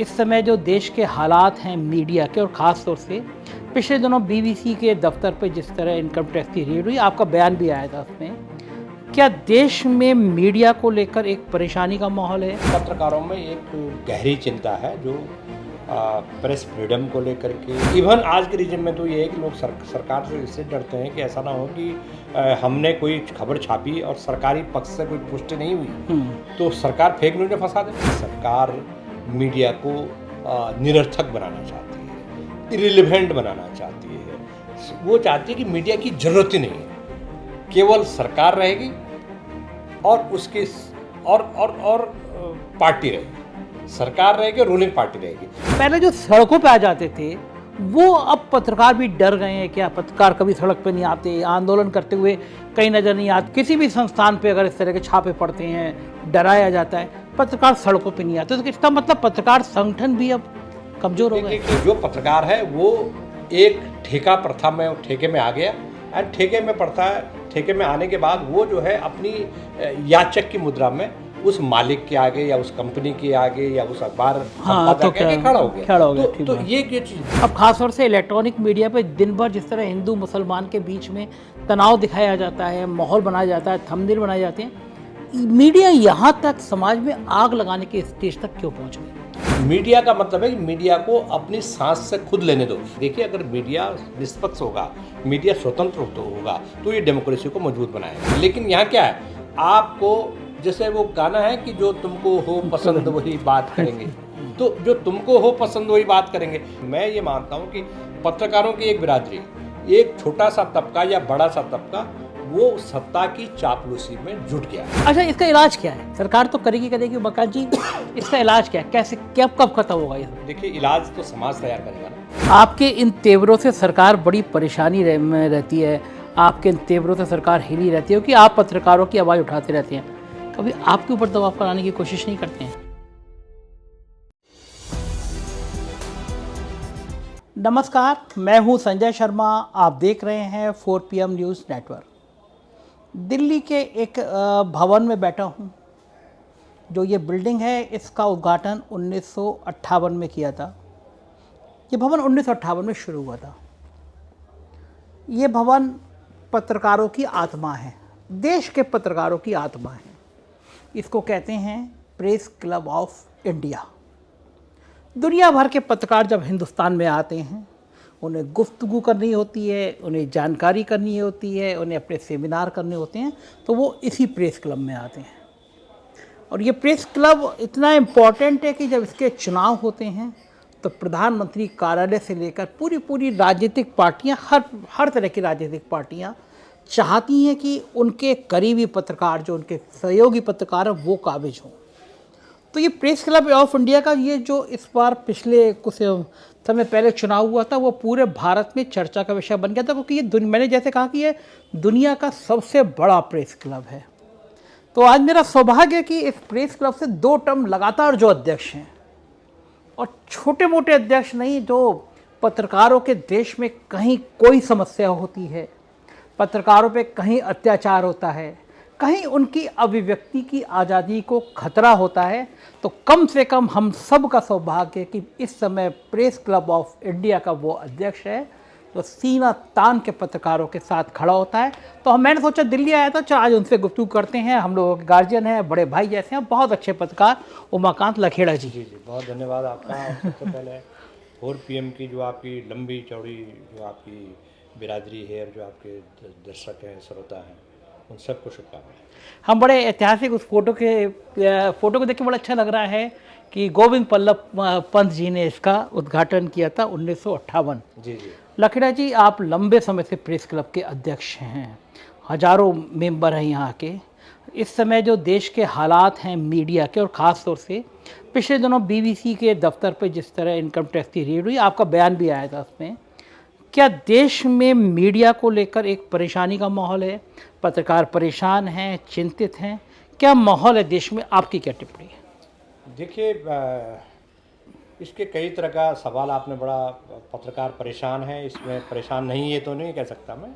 इस समय जो देश के हालात हैं मीडिया के, और ख़ास तौर से पिछले दिनों बीबीसी के दफ्तर पे जिस तरह इनकम टैक्स की रेड हुई, आपका बयान भी आया था उसमें, क्या देश में मीडिया को लेकर एक परेशानी का माहौल है? पत्रकारों में एक गहरी चिंता है जो प्रेस फ्रीडम को लेकर के। इवन आज के रीजन में तो ये है कि लोग सरकार से इससे डरते हैं कि ऐसा ना हो कि हमने कोई खबर छापी और सरकारी पक्ष से कोई पुष्टि नहीं हुई तो सरकार फेक न्यूज में फंसा दे। सरकार मीडिया को निरर्थक बनाना चाहती है, इरिलेवेंट बनाना चाहती है। वो चाहती है कि मीडिया की ज़रूरत ही नहीं है, केवल सरकार रहेगी और उसके और पार्टी रहेगी। सरकार रहेगी, रूलिंग पार्टी रहेगी। पहले जो सड़कों पे आ जाते थे वो अब पत्रकार भी डर गए हैं। क्या पत्रकार कभी सड़क पे नहीं आते, आंदोलन करते हुए कहीं नजर नहीं आते? किसी भी संस्थान पे अगर इस तरह के छापे पड़ते हैं, डराया जाता है, पत्रकार सड़कों पे नहीं आते, तो इसका मतलब पत्रकार संगठन भी अब कमजोर हो गए। जो पत्रकार है वो एक ठेका प्रथा में ठेके में आ गया, एंड ठेके में प्रथा ठेके में आने के बाद वो जो है अपनी याचक की मुद्रा में उस मालिक के आगे या उस कंपनी के आगे या उस अखबार संपादक के आगे खड़ा हो गया। तो ये चीज अब खास तौर से इलेक्ट्रॉनिक मीडिया पे दिन भर जिस तरह हिंदू मुसलमान के बीच में तनाव दिखाया जाता है, माहौल बनाया जाता है, थंबनेल बनाए जाते हैं, मीडिया यहाँ तक समाज में आग लगाने के स्टेज तक क्यों पहुँच गई? मीडिया का मतलब है कि मीडिया को अपनी सांस से खुद लेने दो। देखिए, अगर मीडिया निष्पक्ष होगा, मीडिया स्वतंत्र होगा तो ये डेमोक्रेसी को मजबूत बनाएगा। लेकिन यहाँ क्या है, आपको जैसे वो गाना है कि जो तुमको हो पसंद वही बात करेंगे, तो जो तुमको हो पसंद वही बात करेंगे। मैं ये मानता हूँ कि पत्रकारों की एक बिरादरी, एक छोटा सा तबका या बड़ा सा तबका, वो सत्ता की चापलूसी में जुट गया। अच्छा, इसका इलाज क्या है? सरकार तो करेगी मकान जी, इसका इलाज क्या है? कैसे, कब खत्म होगा ये? देखिए, इलाज तो समाज तैयार करेगा ना। आपके इन तेवरों से सरकार बड़ी परेशानी में रहती है, आपके इन तेवरों से सरकार हिली रहती है कि आप पत्रकारों की आवाज़ उठाते रहते हैं। कभी आपके ऊपर दबाव बनाने की कोशिश नहीं करते हैं? नमस्कार, मैं हूं संजय शर्मा, आप देख रहे हैं 4 PM न्यूज़ नेटवर्क। दिल्ली के एक भवन में बैठा हूं। जो ये बिल्डिंग है, इसका उद्घाटन 1958 में किया था। ये भवन 1958 में शुरू हुआ था। ये भवन पत्रकारों की आत्मा है, देश के पत्रकारों की आत्मा है। इसको कहते हैं प्रेस क्लब ऑफ इंडिया। दुनिया भर के पत्रकार जब हिंदुस्तान में आते हैं, उन्हें गुफ्तगू करनी होती है, उन्हें जानकारी करनी होती है, उन्हें अपने सेमिनार करने होते हैं, तो वो इसी प्रेस क्लब में आते हैं। और ये प्रेस क्लब इतना इम्पॉर्टेंट है कि जब इसके चुनाव होते हैं तो प्रधानमंत्री कार्यालय से लेकर पूरी राजनीतिक पार्टियां, हर तरह की राजनीतिक पार्टियां चाहती हैं कि उनके करीबी पत्रकार, जो उनके सहयोगी पत्रकार हैं, वो काबिज हों। तो ये प्रेस क्लब ऑफ इंडिया का ये जो इस बार पिछले कुछ समय पहले चुनाव हुआ था, वो पूरे भारत में चर्चा का विषय बन गया था, क्योंकि ये मैंने जैसे कहा कि ये दुनिया का सबसे बड़ा प्रेस क्लब है। तो आज मेरा सौभाग्य है कि इस प्रेस क्लब से 2 टर्म लगातार जो अध्यक्ष हैं, और छोटे मोटे अध्यक्ष नहीं, जो पत्रकारों के देश में कहीं कोई समस्या होती है, पत्रकारों पे कहीं अत्याचार होता है, कहीं उनकी अभिव्यक्ति की आज़ादी को खतरा होता है, तो कम से कम हम सब का सौभाग्य है कि इस समय प्रेस क्लब ऑफ इंडिया का वो अध्यक्ष है तो सीना तान के पत्रकारों के साथ खड़ा होता है। तो मैंने सोचा, दिल्ली आया था, चलो आज उनसे गुफ्तगू करते हैं। हम लोगों के गार्जियन हैं, बड़े भाई जैसे हैं, बहुत अच्छे पत्रकार उमाकांत लखेड़ा जी। जी, बहुत धन्यवाद आपका। सबसे पहले 4 PM की जो आपकी लंबी चौड़ी जो आपकी बिरादरी है और जो आपके दर्शक हैं, श्रोता हैं, उन सबको शुभकामनाएं। हम बड़े ऐतिहासिक उस फोटो को देख के बड़ा अच्छा लग रहा है कि गोविंद बल्लभ पंत जी ने इसका उद्घाटन किया था 1958। जी। लखेड़ा जी, आप लंबे समय से प्रेस क्लब के अध्यक्ष हैं, हजारों मेंबर हैं यहाँ के। इस समय जो देश के हालात हैं मीडिया के, और ख़ास तौर से पिछले दिनों बीबीसी के दफ्तर पे जिस तरह इनकम टैक्स की रेड हुई, आपका बयान भी आया था उसमें, क्या देश में मीडिया को लेकर एक परेशानी का माहौल है? पत्रकार परेशान हैं, चिंतित हैं? क्या माहौल है देश में? आपकी क्या टिप्पणी है? देखिए, इसके कई तरह का सवाल आपने बड़ा। पत्रकार परेशान है, इसमें परेशान नहीं, ये तो नहीं कह सकता मैं,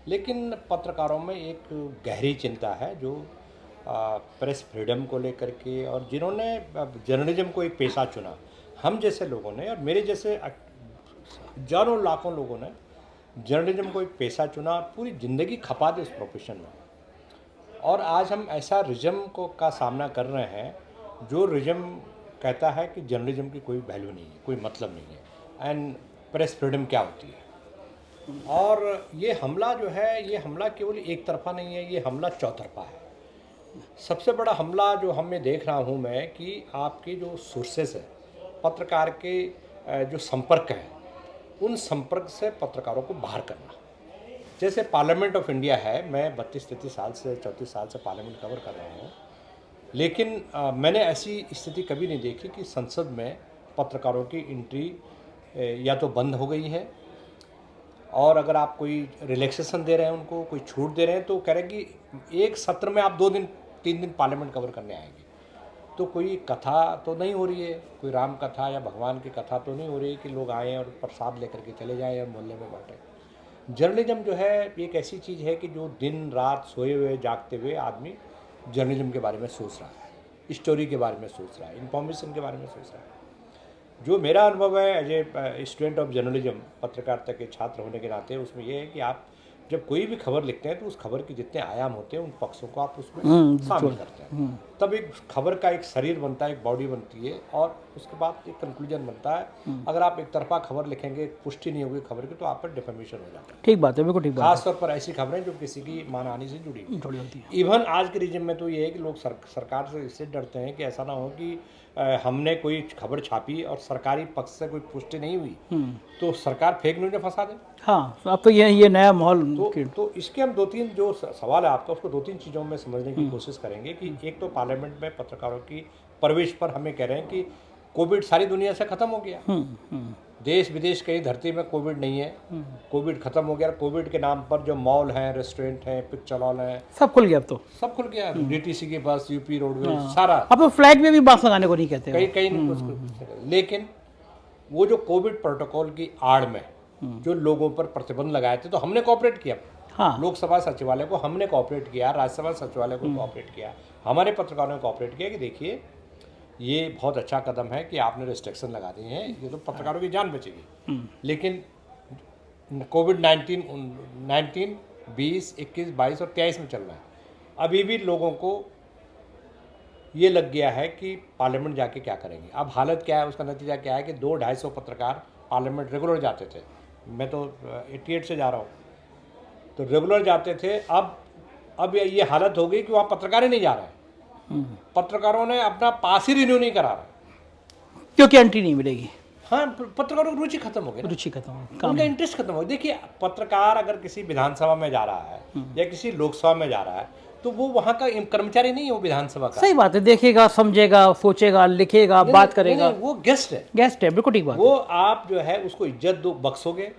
लेकिन पत्रकारों में एक गहरी चिंता है जो प्रेस फ्रीडम को लेकर के, और जिन्होंने जर्नलिज्म को एक पेशा चुना, हम जैसे लोगों ने और मेरे जैसे हजारों लाखों लोगों ने जर्नलिज्म को एक पेशा चुना और पूरी ज़िंदगी खपा दी उस प्रोफेशन में। और आज हम ऐसा रिज्म का सामना कर रहे हैं जो रिज्म कहता है कि जर्नलिज्म की कोई वैल्यू नहीं है, कोई मतलब नहीं है, एंड प्रेस फ्रीडम क्या होती है। और ये हमला जो है, ये हमला केवल एक तरफा नहीं है, ये हमला चौतरफा है। सबसे बड़ा हमला जो हमें देख रहा हूँ मैं कि आपके जो सोर्सेस है, पत्रकार के जो संपर्क है, उन संपर्क से पत्रकारों को बाहर करना। जैसे पार्लियामेंट ऑफ इंडिया है, मैं 32-33 साल से 34 साल से पार्लियामेंट कवर कर रहा हूँ, लेकिन मैंने ऐसी स्थिति कभी नहीं देखी कि संसद में पत्रकारों की एंट्री या तो बंद हो गई है, और अगर आप कोई रिलैक्सेशन दे रहे हैं, उनको कोई छूट दे रहे हैं, तो कह रहे हैं कि एक सत्र में आप 2 दिन 3 दिन पार्लियामेंट कवर करने आएंगे। तो कोई कथा तो नहीं हो रही है, कोई राम कथा या भगवान की कथा तो नहीं हो रही है कि लोग आएँ और प्रसाद लेकर के चले जाएँ और मोहल्ले में बांटें। जर्नलिज्म जो है एक ऐसी चीज़ है कि जो दिन रात सोए हुए जागते हुए आदमी जर्नलिज्म के बारे में सोच रहा है, स्टोरी के बारे में सोच रहा है, इन्फॉर्मेशन के बारे में सोच रहा है। जो मेरा अनुभव है as a student of journalism, पत्रकारिता के छात्र होने के नाते, उसमें यह है कि आप जब कोई भी खबर लिखते हैं तो उस खबर के जितने आयाम होते हैं उन पक्षों को आप उसमें शामिल करते हैं, तब एक खबर का एक शरीर बनता है, एक बॉडी बनती है, और उसके बाद एक कंक्लूजन बनता है। अगर आप एक तरफा खबर लिखेंगे, पुष्टि नहीं होगी खबर की, तो आप पर डिफेमेशन हो जाता है। ठीक बात है, बिल्कुल ठीक बात है। खासतौर पर ऐसी खबरें जो किसी की मानहानि से जुड़ी होती है। इवन आज के रिजिम में तो ये है कि लोग सरकार से इससे डरते हैं कि ऐसा ना हो कि हमने कोई खबर छापी और सरकारी पक्ष से कोई पुष्टि नहीं हुई तो सरकार फेक न्यूज में फंसा दे। हाँ, अब तो ये नया माहौल तो इसके हम 2-3 जो सवाल है आपका, उसको 2-3 चीज़ों में समझने की कोशिश करेंगे कि एक तो पार्लियामेंट में पत्रकारों की प्रवेश पर हमें कह रहे हैं कि कोविड सारी दुनिया से ख़त्म हो गया, देश विदेश कहीं धरती में कोविड नहीं है, कोविड खत्म हो गया। कोविड के नाम पर जो मॉल हैं, रेस्टोरेंट हैं, पिक्चर हॉल हैं, सब खुल गया। अब तो सब खुल गया, डीटीसी के बस, यूपी रोडवेज, सारा। अब तो फ्लैट में भी मास्क लगाने को नहीं कहते, कहीं नहीं कुछ। लेकिन वो जो कोविड प्रोटोकॉल की आड़ में जो लोगों पर प्रतिबंध लगाए थे, तो हमने कोऑपरेट किया। हाँ, लोकसभा सचिवालय को हमने कोऑपरेट किया, राज्यसभा सचिवालय को कोऑपरेट किया, हमारे पत्रकारों ने कोऑपरेट किया कि देखिए ये बहुत अच्छा कदम है कि आपने रिस्ट्रिक्शन लगा दी हैं, ये तो पत्रकारों की जान बचेगी। लेकिन कोविड 19, 20, 21, 22 और 23 में चल रहा है, अभी भी लोगों को ये लग गया है कि पार्लियामेंट जाके क्या करेंगे। अब हालत क्या है, उसका नतीजा क्या है कि 200-250 पत्रकार पार्लियामेंट रेगुलर जाते थे, मैं तो 88 से जा रहा हूँ, तो रेगुलर जाते थे। अब ये हालत हो गई कि वहाँ पत्रकार ही नहीं जा रहे हैं, पत्रकारों ने अपना पास ही रिन्यू नहीं करा रहा क्योंकि एंट्री नहीं मिलेगी। हाँ, पत्रकारों की रुचि खत्म हो गई, रुचि खत्म हो गई, उनका इंटरेस्ट खत्म हो गया। देखिए, पत्रकार अगर किसी विधानसभा में जा रहा है या किसी लोकसभा में जा रहा है, तो वो वहाँ का कर्मचारी नहीं है, वो विधानसभा का। सही बात है, देखेगा, समझेगा, सोचेगा, लिखेगा, बात करेगा। वो गेस्ट है, बिल्कुल ठीक बात। वो आप जो है उसको इज्जत दो, बख्शोगे,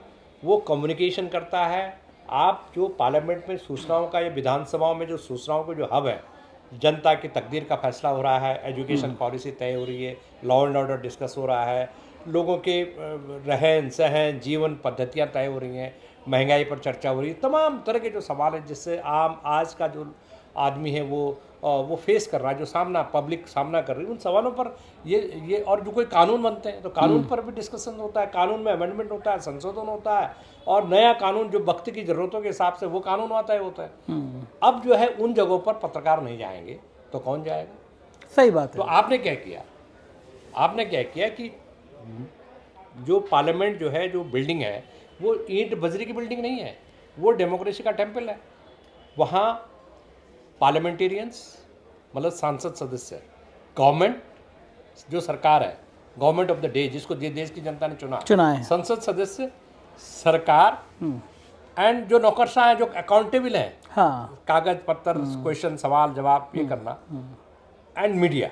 वो कम्युनिकेशन करता है। आप जो पार्लियामेंट में सूचनाओं का या विधानसभाओं में जो सूचनाओं का जो हब है, जनता की तकदीर का फैसला हो रहा है, एजुकेशन पॉलिसी तय हो रही है, लॉ एंड ऑर्डर डिस्कस हो रहा है, लोगों के रहन सहन जीवन पद्धतियाँ तय हो रही हैं, महंगाई पर चर्चा हो रही है, तमाम तरह के जो सवाल हैं जिससे आम आज का जो आदमी है वो फेस कर रहा है, जो पब्लिक सामना कर रही है, उन सवालों पर ये और जो कोई कानून बनते हैं तो कानून पर भी डिस्कशन होता है, कानून में अमेंडमेंट होता है, संशोधन होता है, और नया कानून जो वक्त की ज़रूरतों के हिसाब से वो कानून आता है। अब जो है उन जगहों पर पत्रकार नहीं जाएंगे तो कौन जाएगा? सही बात है। तो आपने क्या किया कि जो पार्लियामेंट जो है, जो बिल्डिंग है, वो ईंट बजरी की बिल्डिंग नहीं है, वो डेमोक्रेसी का टेम्पल है। वहाँ पार्लियामेंटेरियंस मतलब सांसद सदस्य, गवर्नमेंट जो सरकार है, गवर्नमेंट ऑफ द डे जिसको देश की जनता ने चुना है, संसद सदस्य, सरकार, एंड जो नौकरशाह हैं जो अकाउंटेबल हैं, हाँ, कागज पत्तर, क्वेश्चन, सवाल जवाब ये करना, एंड मीडिया,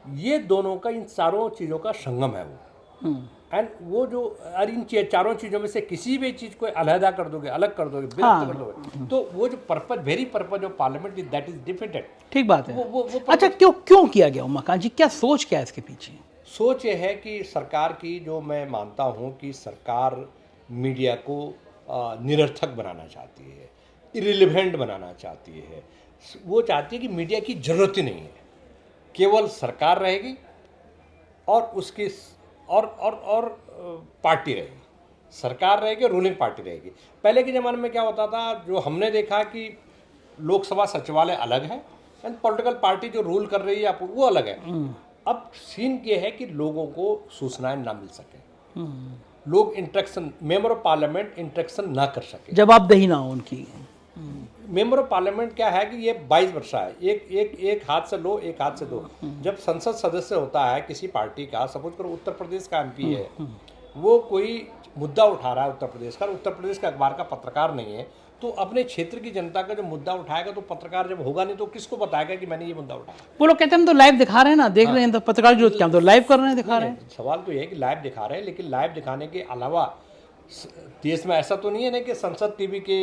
ये दोनों का, इन चारों चीज़ों का संगम है वो। एंड वो जो इन चारों चीज़ों में से किसी भी चीज़ को अलहदा कर दोगे, अलग कर दोगे, विरुद्ध कर दोगे, तो वो जो purpose, very purpose of parliament is that is defeated. ठीक बात है। वो अच्छा, क्यों किया गया उमाकांत जी, क्या सोच क्या है इसके पीछे? सोच ये है कि सरकार की, जो मैं मानता हूँ कि सरकार मीडिया को निरर्थक बनाना चाहती है, इरिलेवेंट बनाना चाहती है। वो चाहती है कि मीडिया की ज़रूरत ही नहीं है, केवल सरकार रहेगी और उसकी और पार्टी रहेगी, सरकार रहेगी, रूलिंग पार्टी रहेगी। पहले के ज़माने में क्या होता था, जो हमने देखा कि लोकसभा सचिवालय अलग है एंड पॉलिटिकल पार्टी जो रूल कर रही है वो अलग है। अब सीन ये है कि लोगों को सूचनाएं ना मिल सके, लोग interaction, member of parliament interaction ना कर सके, जवाबदेही ना हो उनकी। मेंबर ऑफ पार्लियामेंट क्या है कि ये 22 वर्ष है, एक हाथ से लो एक हाथ से दो। जब संसद सदस्य होता है किसी पार्टी का, सपोज करो उत्तर प्रदेश का एमपी है, वो कोई मुद्दा उठा रहा है उत्तर प्रदेश का, उत्तर प्रदेश का अखबार का पत्रकार नहीं है, तो अपने क्षेत्र की जनता का जो मुद्दा उठाएगा, तो पत्रकार जब होगा नहीं तो किसको बताएगा कि मैंने ये मुद्दा उठाया। वो लोग कहते हैं हम तो लाइव दिखा रहे हैं ना, देख रहे हैं, तो पत्रकार की जरूरत क्या, हम तो लाइव कर रहे हैं, दिखा रहे हैं। सवाल तो ये है कि लाइव दिखा रहे हैं, लेकिन लाइव दिखाने के अलावा देश में ऐसा तो नहीं है ना कि संसद टीवी के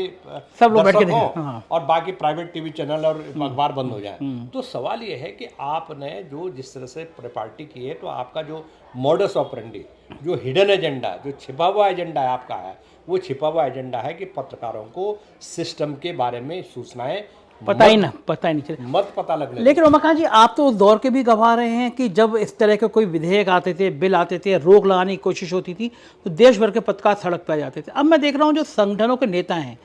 सब लोग बैठ के दर्शक हों देखें, हाँ। और बाकी प्राइवेट टीवी चैनल और अखबार बंद हो जाए। तो सवाल ये है कि आपने जो जिस तरह से पार्टी की है, तो आपका जो मॉडस ऑपरेंडी, जो हिडन एजेंडा, जो छिपा हुआ एजेंडा है आपका है, वो छिपा हुआ एजेंडा है कि पत्रकारों को सिस्टम के बारे में सूचनाएं पता ही नहीं चले, मत पता लगने। लेकिन उमाकांत जी, आप तो उस दौर के भी गवाह रहे हैं कि जब इस तरह के कोई विधेयक आते थे, बिल आते थे, रोक लगाने की कोशिश होती थी, तो देश भर के पत्रकार सड़क पर आ जाते थे। अब मैं देख रहा हूँ जो संगठनों के नेता हैं,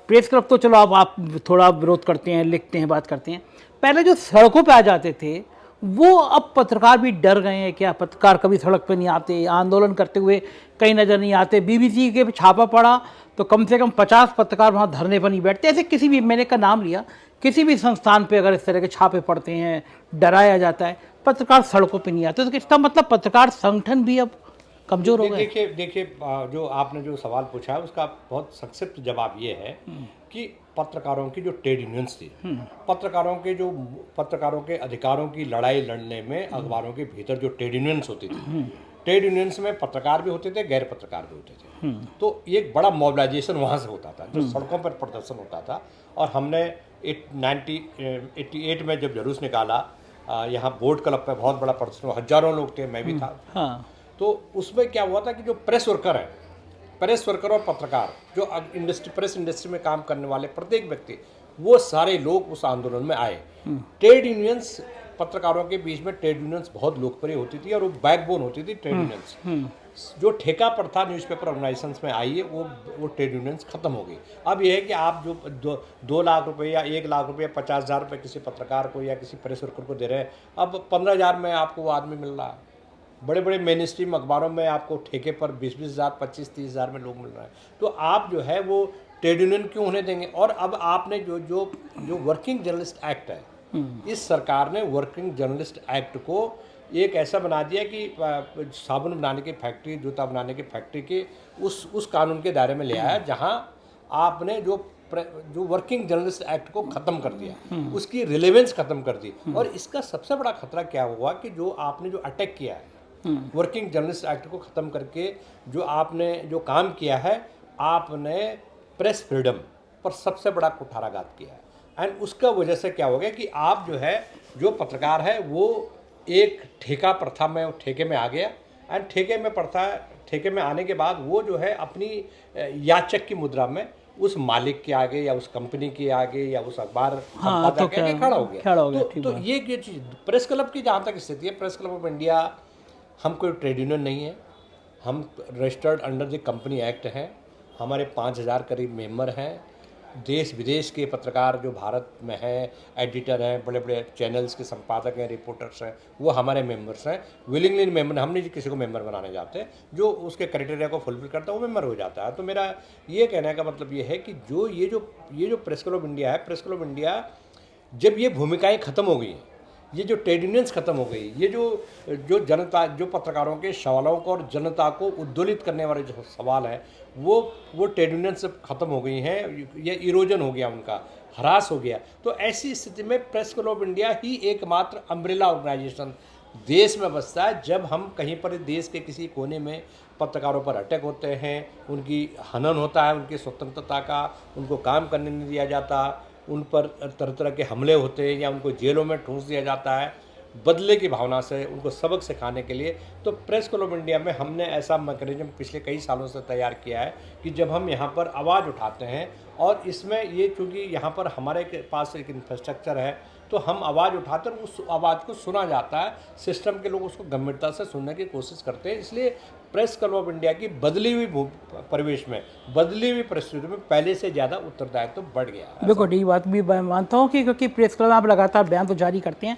प्रेस क्लब तो चलो अब आप थोड़ा विरोध करते हैं, लिखते हैं, बात करते हैं, पहले जो सड़कों पर आ जाते थे, वो अब पत्रकार भी डर गए हैं। क्या पत्रकार कभी सड़क पर नहीं आते, आंदोलन करते हुए कहीं नज़र नहीं आते। बीबीसी के छापा पड़ा तो कम से कम 50 पत्रकार वहाँ धरने पर नहीं बैठते। ऐसे किसी भी, मैंने का नाम लिया, किसी भी संस्थान पे अगर इस तरह के छापे पड़ते हैं, डराया जाता है, पत्रकार सड़कों पे नहीं आते, तो इसका मतलब पत्रकार संगठन भी अब कमजोर हो गए। देखिए जो आपने जो सवाल पूछा है उसका बहुत संक्षिप्त जवाब ये है कि पत्रकारों की जो ट्रेड यूनियंस थी, पत्रकारों के अधिकारों की लड़ाई लड़ने में अखबारों के भीतर जो ट्रेड यूनियंस होती थी, ट्रेड यूनियंस में पत्रकार भी होते थे, गैर पत्रकार भी होते थे। तो एक बड़ा मोबिलाइजेशन वहाँ से होता था, जो सड़कों पर प्रदर्शन होता था। और हमने 1988 में जब जुलूस निकाला, यहाँ बोर्ड क्लब पे बहुत बड़ा प्रदर्शन, हजारों लोग थे, मैं भी था। हाँ। तो उसमें क्या हुआ था कि जो प्रेस वर्कर है, प्रेस वर्कर और पत्रकार, जो प्रेस इंडस्ट्री में काम करने वाले प्रत्येक व्यक्ति, वो सारे लोग उस आंदोलन में आए। ट्रेड यूनियंस, पत्रकारों के बीच में ट्रेड यूनियंस बहुत लोकप्रिय होती थी और वो बैकबोन होती थी ट्रेड यूनियंस। जो ठेका प्रथा न्यूज़पेपर ऑर्गेनाइजेशंस में आई है, वो ट्रेड यूनियंस खत्म हो गई। अब यह है कि आप जो 2 लाख रुपए या 1 लाख रुपये, 50,000 रुपये किसी पत्रकार को या किसी प्रेस वर्कर को दे रहे हैं, अब 15,000 में आपको वो आदमी मिल रहा है। बड़े बड़े मेन स्ट्रीम अखबारों में आपको ठेके पर 20,000, 25,000-30,000 में लोग मिल रहे हैं। तो आप जो है वो ट्रेड यूनियन क्यों होने देंगे? और अब आपने जो वर्किंग जर्नलिस्ट एक्ट है, इस सरकार ने वर्किंग जर्नलिस्ट एक्ट को एक ऐसा बना दिया कि साबुन बनाने की फैक्ट्री, जूता बनाने की फैक्ट्री के उस कानून के दायरे में ले आया, जहां आपने जो वर्किंग जर्नलिस्ट एक्ट को ख़त्म कर दिया, उसकी रिलेवेंस ख़त्म कर दी। और इसका सबसे बड़ा खतरा क्या हुआ कि जो आपने जो अटैक किया है वर्किंग जर्नलिस्ट एक्ट को ख़त्म करके, जो आपने जो काम किया है, आपने प्रेस फ्रीडम पर सबसे बड़ा कुठाराघात किया है। एंड उसका वजह से क्या हो गया कि आप जो है, जो पत्रकार है, वो एक ठेका प्रथा में, ठेके में आ गया। एंड ठेके में आने के बाद वो जो है अपनी याचक की मुद्रा में उस मालिक के आगे या उस कंपनी के आगे या उस अखबार संपादक के आगे खड़ा हो गया। तो ये चीज़ प्रेस क्लब की जहाँ तक स्थिति है, प्रेस क्लब ऑफ इंडिया, हम कोई ट्रेड यूनियन नहीं है, हम registered under the company act हैं। हमारे 5,000 करीब मेंबर हैं। देश विदेश के पत्रकार जो भारत में हैं, एडिटर हैं, बड़े बड़े चैनल्स के संपादक हैं, रिपोर्टर्स हैं, वो हमारे मेंबर्स हैं। विलिंगली मेंबर, हम नहीं किसी को मेंबर बनाने जाते, जो उसके क्राइटेरिया को फुलफिल करता है वो मेंबर हो जाता है। तो मेरा ये कहने का मतलब ये है कि ये जो प्रेस क्लब ऑफ इंडिया है, प्रेस क्लब ऑफ इंडिया, जब ये भूमिकाएँ ख़त्म हो गई हैं, ये जो ट्रेड यूनियंस खत्म हो गई, ये जो जनता, जो पत्रकारों के सवालों को और जनता को उद्दोलित करने वाले जो सवाल है, वो ट्रेड यूनियन से ख़त्म हो गई हैं। ये इरोजन हो गया, उनका ह्रास हो गया। तो ऐसी स्थिति में प्रेस क्लब ऑफ इंडिया ही एकमात्र अम्ब्रेला ऑर्गेनाइजेशन देश में बसता है। जब हम कहीं पर देश के किसी कोने में पत्रकारों पर अटैक होते हैं, उनकी हनन होता है, उनकी स्वतंत्रता का, उनको काम करने नहीं दिया जाता, उन पर तरह तरह के हमले होते हैं या उनको जेलों में ठूंस दिया जाता है बदले की भावना से, उनको सबक सिखाने के लिए, तो प्रेस क्लब ऑफ इंडिया में हमने ऐसा मैकेनिज्म पिछले कई सालों से तैयार किया है कि जब हम यहाँ पर आवाज़ उठाते हैं, और इसमें ये चूँकि यहाँ पर हमारे पास एक इंफ्रास्ट्रक्चर है, तो हम आवाज़ उठाते हैं, उस आवाज़ को सुना जाता है, सिस्टम के लोग उसको गंभीरता से सुनने की कोशिश करते हैं। इसलिए प्रेस क्लब ऑफ इंडिया की बदली हुई परिवेश में, बदली हुई परिस्थिति में पहले से ज़्यादा उत्तरदायित्व बढ़ गया है। बिल्कुल, ये बात भी मैं मानता हूँ कि क्योंकि प्रेस क्लब आप लगातार बयान तो जारी करते हैं,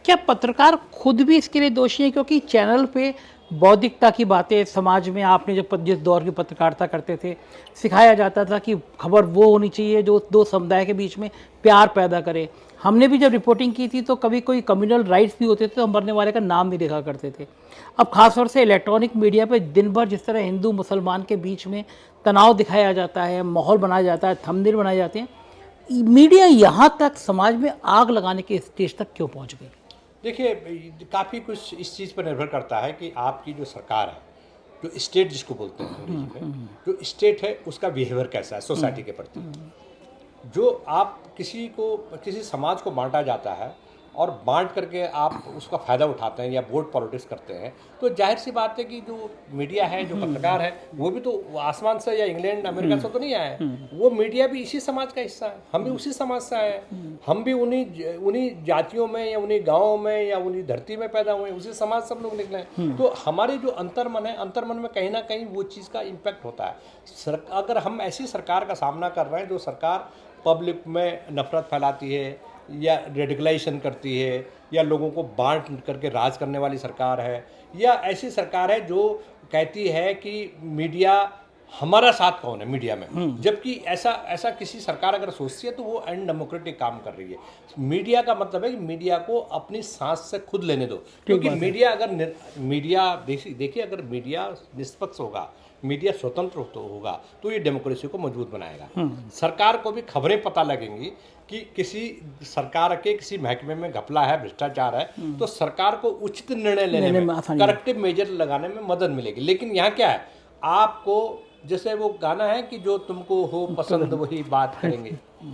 क्या पत्रकार खुद भी इसके लिए दोषी हैं? क्योंकि चैनल पे बौद्धिकता की बातें, समाज में आपने जिस दौर की पत्रकारिता करते थे, सिखाया जाता था कि खबर वो होनी चाहिए जो दो समुदाय के बीच में प्यार पैदा करे। हमने भी जब रिपोर्टिंग की थी तो कभी कोई कम्युनल राइट्स भी होते थे तो हम मरने वाले का नाम नहीं देखा करते थे। अब खासतौर से इलेक्ट्रॉनिक मीडिया पे दिन भर जिस तरह हिंदू मुसलमान के बीच में तनाव दिखाया जाता है, माहौल बनाया जाता है, थंबनेल बनाए जाते हैं, मीडिया यहाँ तक समाज में आग लगाने के स्टेज तक क्यों पहुँच गई? देखिए, काफ़ी कुछ इस चीज़ पर निर्भर करता है कि आपकी जो सरकार है, जो स्टेट जिसको बोलते हैं अंग्रेजी में, जो स्टेट है उसका बिहेवियर कैसा है सोसाइटी के प्रति। जो आप किसी समाज को बांटा जाता है और बांट करके आप उसका फ़ायदा उठाते हैं या वोट पॉलिटिक्स करते हैं, तो जाहिर सी बात है कि जो मीडिया है, जो पत्रकार है, वो भी तो आसमान से या इंग्लैंड अमेरिका से तो नहीं आए हैं। वो मीडिया भी इसी समाज का हिस्सा है, हम भी उसी समाज से आए हैं। हम भी उन्हीं जातियों में या उन्हीं गाँवों में या उन्हीं धरती में पैदा हुए, उसी समाज से हम लोग निकले हैं। तो हमारी जो अंतर्मन है, अंतर्मन में कहीं ना कहीं वो चीज़ का इम्पैक्ट होता है। अगर हम ऐसी सरकार का सामना कर रहे हैं जो सरकार पब्लिक में नफरत फैलाती है या रेडिकलाइजेशन करती है या लोगों को बांट करके राज करने वाली सरकार है, या ऐसी सरकार है जो कहती है कि मीडिया हमारा साथ कौन है मीडिया में, जबकि ऐसा किसी सरकार अगर सोचती है तो वो अनडेमोक्रेटिक काम कर रही है। मीडिया का मतलब है कि मीडिया को अपनी सांस से खुद लेने दो, क्योंकि मीडिया देखिए अगर मीडिया निष्पक्ष होगा, मीडिया स्वतंत्र होगा तो ये डेमोक्रेसी को मजबूत बनाएगा। सरकार को भी खबरें पता लगेंगी कि किसी सरकार के किसी महकमे में घपला है, भ्रष्टाचार है, तो सरकार को उचित निर्णय लेने में, करेक्टिव मेजर लगाने में मदद मिलेगी। लेकिन यहाँ क्या है, आपको जैसे वो गाना है कि जो तुमको हो पसंद वही बात करेंगे,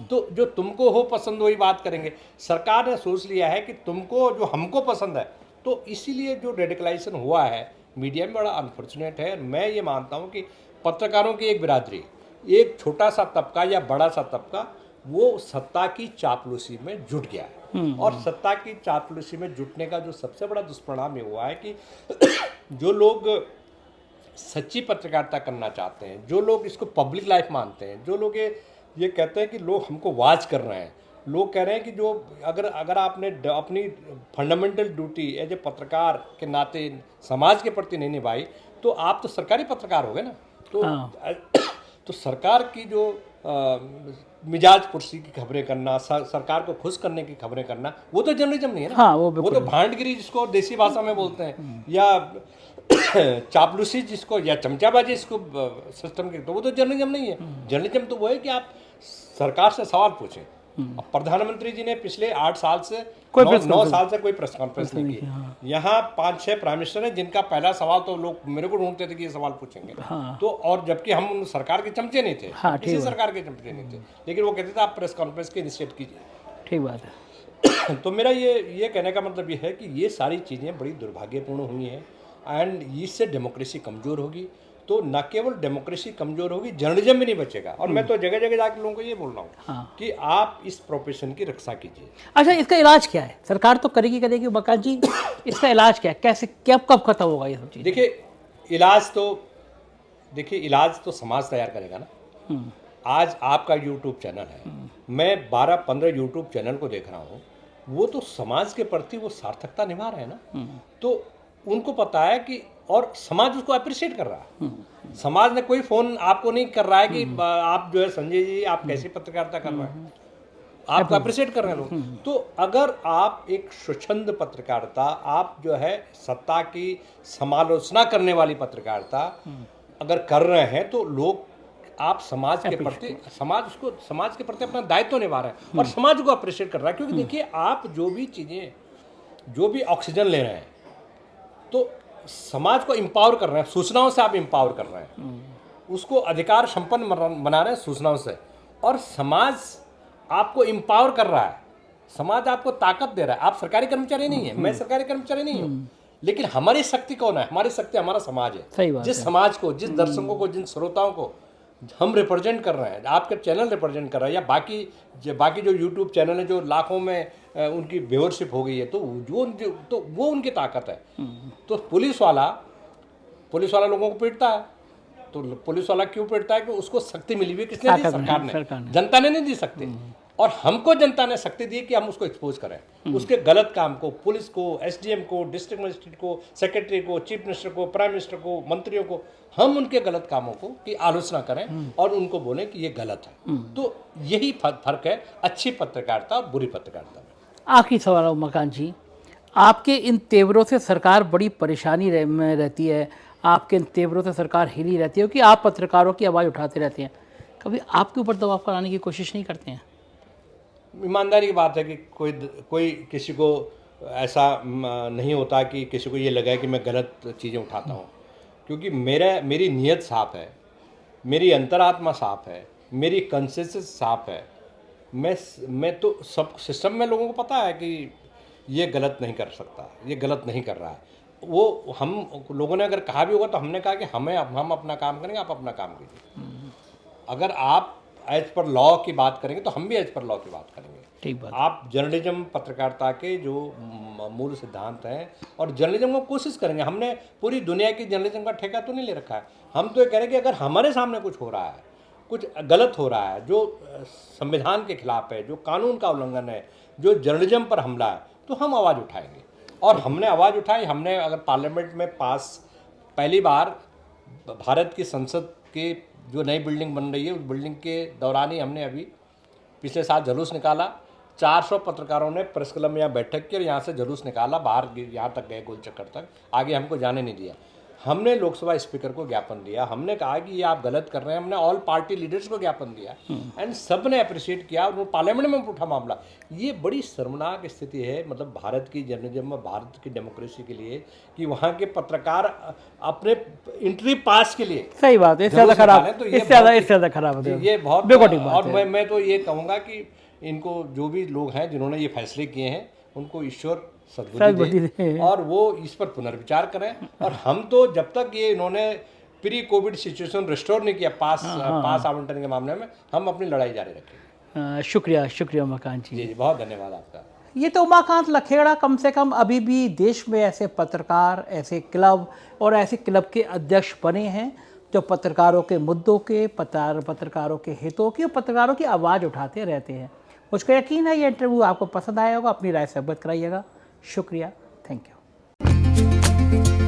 तो जो तुमको हो पसंद वही बात करेंगे। सरकार ने सोच लिया है कि तुमको जो हमको पसंद है, तो इसीलिए जो रेडिकलाइजेशन हुआ है मीडिया में बड़ा अनफॉर्चुनेट है। मैं ये मानता हूँ कि पत्रकारों की एक बिरादरी, एक छोटा सा तबका या बड़ा सा तबका, वो सत्ता की चापलूसी में जुट गया है। और सत्ता की चापलूसी में जुटने का जो सबसे बड़ा दुष्परिणाम ये हुआ है कि जो लोग सच्ची पत्रकारिता करना चाहते हैं, जो लोग इसको पब्लिक लाइफ मानते हैं, जो लोग ये कहते हैं कि लोग हमको वाच कर रहे हैं, लोग कह रहे हैं कि जो अगर आपने अपनी फंडामेंटल ड्यूटी एज ए पत्रकार के नाते समाज के प्रति नहीं निभाई तो आप तो सरकारी पत्रकार हो गए ना। तो सरकार की जो मिजाज पुरसी की खबरें करना, सरकार को खुश करने की खबरें करना, वो तो जर्नलिज्म नहीं है ना। वो तो भांडगिरी जिसको देसी भाषा में बोलते हैं, या चापलूसी जिसको, या चमचाबाजी जिसको सिस्टम के, तो वो तो जर्नलिज्म नहीं है। जर्नलिज्म तो वो है कि आप सरकार से सवाल पूछें। अब प्रधानमंत्री जी ने पिछले 8 साल से 9 साल से कोई प्रेस कॉन्फ्रेंस नहीं की। यहाँ 5-6 प्राइम मिनिस्टर हैं जिनका पहला सवाल तो लोग मेरे को ढूंढते थे कि ये सवाल पूछेंगे। तो और जबकि हम सरकार के चमचे नहीं थे, किसी सरकार के चमचे नहीं थे, लेकिन वो कहते थे आप प्रेस कॉन्फ्रेंस के इनिशिएट कीजिए। ठीक बात है। तो मेरा ये कहने का मतलब ये है कि ये सारी चीज़ें बड़ी दुर्भाग्यपूर्ण हुई हैं एंड इससे डेमोक्रेसी कमज़ोर होगी। तो न केवल डेमोक्रेसी कमज़ोर होगी, जर्नलिज्म भी नहीं बचेगा। और मैं तो जगह जगह जाकर लोगों को ये बोल रहा हूँ कि आप इस प्रोफेशन की रक्षा कीजिए। अच्छा, इसका इलाज क्या है? सरकार तो करेगी बकाल जी, इसका इलाज क्या है? कैसे, कब खत्म होगा ये सब चीज़? देखिए इलाज तो समाज तैयार करेगा ना। आज आपका यूट्यूब चैनल है, मैं 12-15 यूट्यूब चैनल को देख रहा हूँ, वो तो समाज के प्रति वो सार्थकता निभा रहे हैं ना। तो उनको पता है कि, और समाज उसको अप्रिशिएट कर रहा है। समाज ने कोई फोन आपको नहीं कर रहा है कि आप जो है संजय जी आप कैसी पत्रकारिता कर रहे हैं, आपको अप्रिशिएट कर रहे हैं लोग। तो अगर आप एक स्वच्छंद पत्रकारिता, आप जो है सत्ता की समालोचना करने वाली पत्रकारिता अगर कर रहे हैं, तो लोग आप समाज के प्रति, समाज के प्रति अपना दायित्व निभा रहे हैं और समाज को अप्रिशिएट कर रहा है। क्योंकि देखिए, आप जो भी चीज़ें, जो भी ऑक्सीजन ले रहे हैं, तो समाज को एम्पावर कर रहे हैं, सूचनाओं से आप एम्पावर कर रहे हैं, उसको अधिकार संपन्न बना रहे हैं सूचनाओं से, और समाज आपको एम्पावर कर रहा है, समाज आपको ताकत दे रहा है। आप सरकारी कर्मचारी नहीं है, मैं सरकारी कर्मचारी नहीं हूँ, लेकिन हमारी शक्ति कौन है? हमारी शक्ति हमारा समाज है। जिस समाज को, जिस दर्शकों को, जिन श्रोताओं को हम रिप्रेजेंट कर रहे हैं, आपका चैनल रिप्रेजेंट कर रहा है, या बाकी जो यूट्यूब चैनल है जो लाखों में उनकी व्यूअरशिप हो गई है, तो वो उनकी ताकत है। तो पुलिस वाला लोगों को पीटता है, तो पुलिस वाला क्यों पीटता है? कि उसको शक्ति मिली हुई है, किसने दी? सरकार ने। जनता ने नहीं दी शक्ति, और हमको जनता ने शक्ति दी कि हम उसको एक्सपोज करें, उसके गलत काम को, पुलिस को, एसडीएम को, डिस्ट्रिक्ट मजिस्ट्रेट को, सेक्रेटरी को, चीफ मिनिस्टर को, प्राइम मिनिस्टर को, मंत्रियों को, हम उनके गलत कामों को की आलोचना करें और उनको बोलें कि ये गलत है। तो यही फर्क है अच्छी पत्रकारिता और बुरी पत्रकारिता में। आखिरी सवाल उमाकांत जी, आपके इन तेवरों से सरकार बड़ी परेशानी में रहती है, आपके इन तेवरों से सरकार हिली रहती है कि आप पत्रकारों की आवाज़ उठाते रहते हैं, कभी आपके ऊपर दबाव कराने की कोशिश नहीं करते हैं? ईमानदारी की बात है कि कोई किसी को ऐसा नहीं होता कि किसी को ये लगे कि मैं गलत चीज़ें उठाता हूँ, क्योंकि मेरी नीयत साफ है, मेरी अंतरात्मा साफ है, मेरी कंसेंसस साफ है। मैं तो सब सिस्टम में लोगों को पता है कि ये गलत नहीं कर सकता, ये गलत नहीं कर रहा है। वो हम लोगों ने अगर कहा भी होगा तो हमने कहा कि हम अपना काम करेंगे, आप अपना काम कीजिए। अगर आप एज पर लॉ की बात करेंगे तो हम भी एज पर लॉ की बात करेंगे। ठीक बात। आप जर्नलिज्म पत्रकारिता के जो मूल सिद्धांत हैं और जर्नलिज्म को कोशिश करेंगे। हमने पूरी दुनिया की जर्नलिज्म का ठेका तो नहीं ले रखा है। हम तो ये कह रहे हैं कि अगर हमारे सामने कुछ हो रहा है, कुछ गलत हो रहा है, जो संविधान के खिलाफ है, जो कानून का उल्लंघन है, जो जर्नलिज्म पर हमला है, तो हम आवाज़ उठाएंगे। और हमने आवाज़ उठाई। हमने अगर पार्लियामेंट में पास पहली बार भारत की संसद के जो नई बिल्डिंग बन रही है, उस बिल्डिंग के दौरान ही हमने अभी पिछले साल जुलूस निकाला। 400 पत्रकारों ने प्रेस क्लब में यहाँ बैठक की और यहाँ से जुलूस निकाला, बाहर यहाँ तक गए, गोल चक्कर तक, आगे हमको जाने नहीं दिया। हमने लोकसभा स्पीकर को ज्ञापन दिया, हमने कहा कि ये आप गलत कर रहे हैं। हमने ऑल पार्टी लीडर्स को ज्ञापन दिया एंड सब ने अप्रिशिएट किया और पार्लियामेंट में उठा मामला। ये बड़ी शर्मनाक स्थिति है, मतलब भारत की जर्नलिज्म, भारत की डेमोक्रेसी के लिए, कि वहाँ के पत्रकार अपने इंट्री पास के लिए, सही बात है, इससे ज़्यादा खराब है, ये बहुत बेगोटी बात है। और मैं तो ये कहूँगा कि इनको जो भी लोग हैं जिन्होंने ये फैसले किए हैं, उनको ईश्वर सद्बुद्धि दे और वो इस पर पुनर्विचार करें। और हम तो जब तक ये इन्होंने प्री कोविड सिचुएशन रिस्टोर नहीं किया पास आवंटन के मामले में, हम अपनी लड़ाई जारी रखेंगे। शुक्रिया उमाकांत जी। जी बहुत धन्यवाद आपका। ये तो उमाकांत लखेड़ा कम से कम अभी भी देश में ऐसे पत्रकार, ऐसे क्लब और ऐसे क्लब के अध्यक्ष बने हैं जो पत्रकारों के मुद्दों के, पत्रकारों के हितों की और पत्रकारों की आवाज़ उठाते रहते हैं। मुझको यकीन है ये इंटरव्यू आपको पसंद आया होगा, अपनी राय से अवगत कराइएगा। शुक्रिया, थैंक यू।